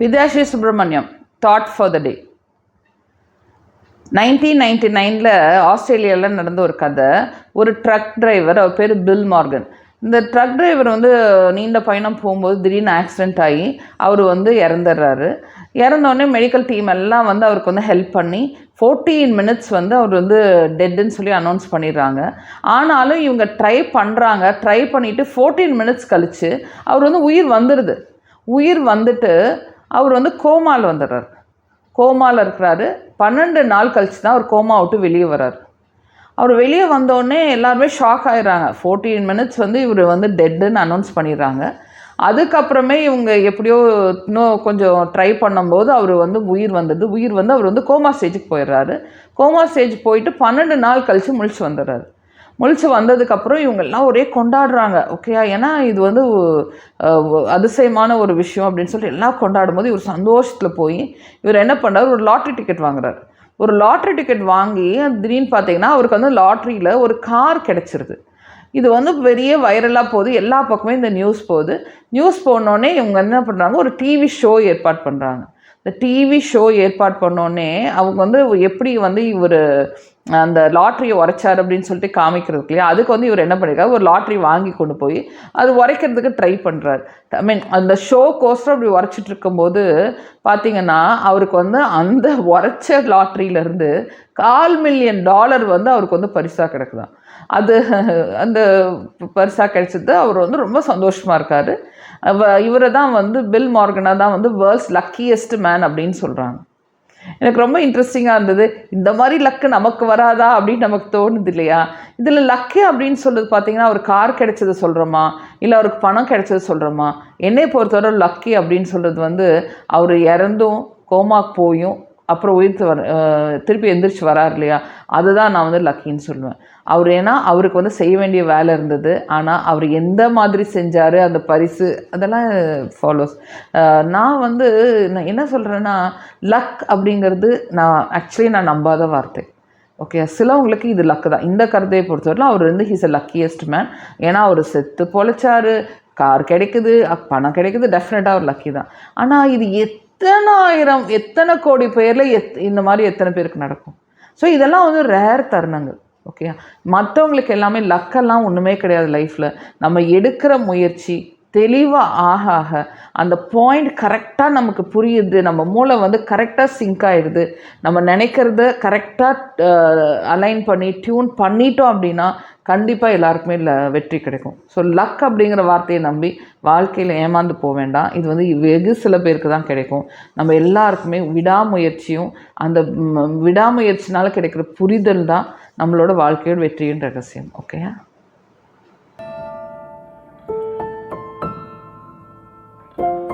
Vidyasri Subramaniam thought for the day. 1999 ஆஸ்திரேலியாவில் நடந்த ஒரு கதை. ஒரு ட்ரக் டிரைவர், அவர் பேர் பில் மார்கன். இந்த ட்ரக் டிரைவர் நீண்ட பயணம் போகும்போது திடீர்னு ஆக்சிடெண்ட் ஆகி அவர் இறந்துடுறாரு. இறந்தோடனே மெடிக்கல் டீம் எல்லாம் அவருக்கு ஹெல்ப் பண்ணி 14 மினிட்ஸ் அவர் டெட்டுன்னு சொல்லி அனௌன்ஸ் பண்ணிடுறாங்க. ஆனாலும் இவங்க ட்ரை பண்ணிவிட்டு 14 மினிட்ஸ் கழித்து அவர் உயிர் வந்துடுது. உயிர் வந்துட்டு அவர் கோமாவில் வந்துடுறாரு. கோமாவில் இருக்கிறாரு. 12 நாள் கழிச்சு தான் அவர் கோமா விட்டு வெளியே வர்றார். அவர் வெளியே வந்தோடனே எல்லாருமே ஷாக் ஆகிடுறாங்க. 14 மினிட்ஸ் இவர் டெட்டுன்னு அனௌன்ஸ் பண்ணிடுறாங்க. அதுக்கப்புறமே இவங்க எப்படியோ இன்னும் கொஞ்சம் ட்ரை பண்ணும்போது அவர் உயிர் வந்தது. உயிர் அவர் கோமா ஸ்டேஜுக்கு போயிடுறாரு. கோமா ஸ்டேஜ் போயிட்டு 12 நாள் கழித்து முழிச்சு வந்துடுறாரு. முழிச்சு வந்ததுக்கப்புறம் இவங்கெல்லாம் ஒரே கொண்டாடுறாங்க. ஓகேயா, ஏன்னா இது அதிசயமான ஒரு விஷயம் அப்படின்னு சொல்லிட்டு எல்லாம் கொண்டாடும் போது இவர் சந்தோஷத்தில் போய் இவர் என்ன பண்ணுறாரு, ஒரு லாட்ரி டிக்கெட் வாங்குறாரு. ஒரு லாட்ரி டிக்கெட் வாங்கி திடீர்னு பார்த்தீங்கன்னா அவருக்கு லாட்ரியில் ஒரு கார் கிடச்சிருது. இது பெரிய வைரலாக போகுது. எல்லா பக்கமே இந்த நியூஸ் போகுது. நியூஸ் போனோடனே இவங்க என்ன பண்ணுறாங்க, ஒரு டிவி ஷோ ஏற்பாடு பண்ணுறாங்க. இந்த டிவி ஷோ ஏற்பாடு பண்ணோடனே அவங்க எப்படி இவர் அந்த லாட்ரியை உரைச்சார் அப்படின்னு சொல்லிட்டு காமிக்கிறதுக்கு இல்லையா, அதுக்கு இவர் என்ன பண்ணியிருக்காரு, ஒரு லாட்ரி வாங்கி கொண்டு போய் அது உரைக்கிறதுக்கு ட்ரை பண்ணுறாரு. அந்த ஷோ கோஸ்டர் அப்படி உரைச்சிட்டு இருக்கும்போது பார்த்தீங்கன்னா அவருக்கு அந்த உரைச்ச லாட்ரியிலேருந்து $250,000 அவருக்கு பரிசாக கிடக்குதான். அது அந்த பரிசாக கிடைச்சது. அவர் ரொம்ப சந்தோஷமாக இருக்கார். இவரை தான் பில் மார்கனை தான் வேர்ல்ட்ஸ் லக்கியஸ்ட் மேன் அப்படின்னு சொல்கிறாங்க. எனக்கு ரொம்ப இன்ட்ரெஸ்டிங்காக இருந்தது. இந்த மாதிரி லக்கு நமக்கு வராதா அப்படின்னு நமக்கு தோணுது இல்லையா. இதில் லக்கு அப்படின்னு சொல்கிறது பார்த்தீங்கன்னா அவர் கார் கிடைச்சது சொல்கிறோமா, இல்லை அவருக்கு பணம் கிடைச்சது சொல்கிறோமா. என்னை பொறுத்தவரை லக்கி அப்படின்னு சொல்கிறது அவர் இறந்தும் கோமாக்கு போயும் அப்புறம் திருப்பி எந்திரிச்சு வரார் இல்லையா, அதுதான் நான் லக்கின்னு சொல்லுவேன். ஏன்னா அவருக்கு செய்ய வேண்டிய வேலை இருந்தது. ஆனால் அவர் எந்த மாதிரி செஞ்சார், அந்த பரிசு அதெல்லாம் ஃபாலோஸ். நான் என்ன சொல்கிறேன்னா, லக் அப்படிங்கிறது நான் நம்பாத வார்த்தை. ஓகே, சிலவங்களுக்கு இது லக்கு தான். இந்த கருத்தையை பொறுத்தவரைக்கும் அவர் ஹீஸ் அ லக்கியஸ்ட் மேன். ஏன்னா அவர் செத்து பொழைச்சாரு, கார் கிடைக்குது, பணம் கிடைக்குது, டெஃபினட்டாக அவர் லக்கி தான். ஆனால் இது எத்தனை கோடி பேரில் இந்த மாதிரி எத்தனை பேருக்கு நடக்கும். ஸோ இதெல்லாம் ரேர் தருணங்கள். ஓகே, மற்றவங்களுக்கு எல்லாமே லக்கெல்லாம் ஒன்றுமே கிடையாது லைஃப்பில். நம்ம எடுக்கிற முயற்சி தெளிவாக ஆக அந்த பாயிண்ட் கரெக்டாக நமக்கு புரியுது. நம்ம மூளை கரெக்டாக சிங்க் ஆகிடுது. நம்ம நினைக்கிறத கரெக்டாக அலைன் பண்ணி டியூன் பண்ணிட்டோம் அப்படின்னா கண்டிப்பாக எல்லாருக்குமே வெற்றி கிடைக்கும். ஸோ லக் அப்படிங்கிற வார்த்தையை நம்பி வாழ்க்கையில் ஏமாந்து போக வேண்டாம். இது வெகு சில பேருக்கு தான் கிடைக்கும். நம்ம எல்லாருக்குமே விடாமுயற்சியும் அந்த விடாமுயற்சினால் கிடைக்கிற புரிதல் தான் நம்மளோட வாழ்க்கையோட வெற்றியின் ரகசியம். ஓகேயா.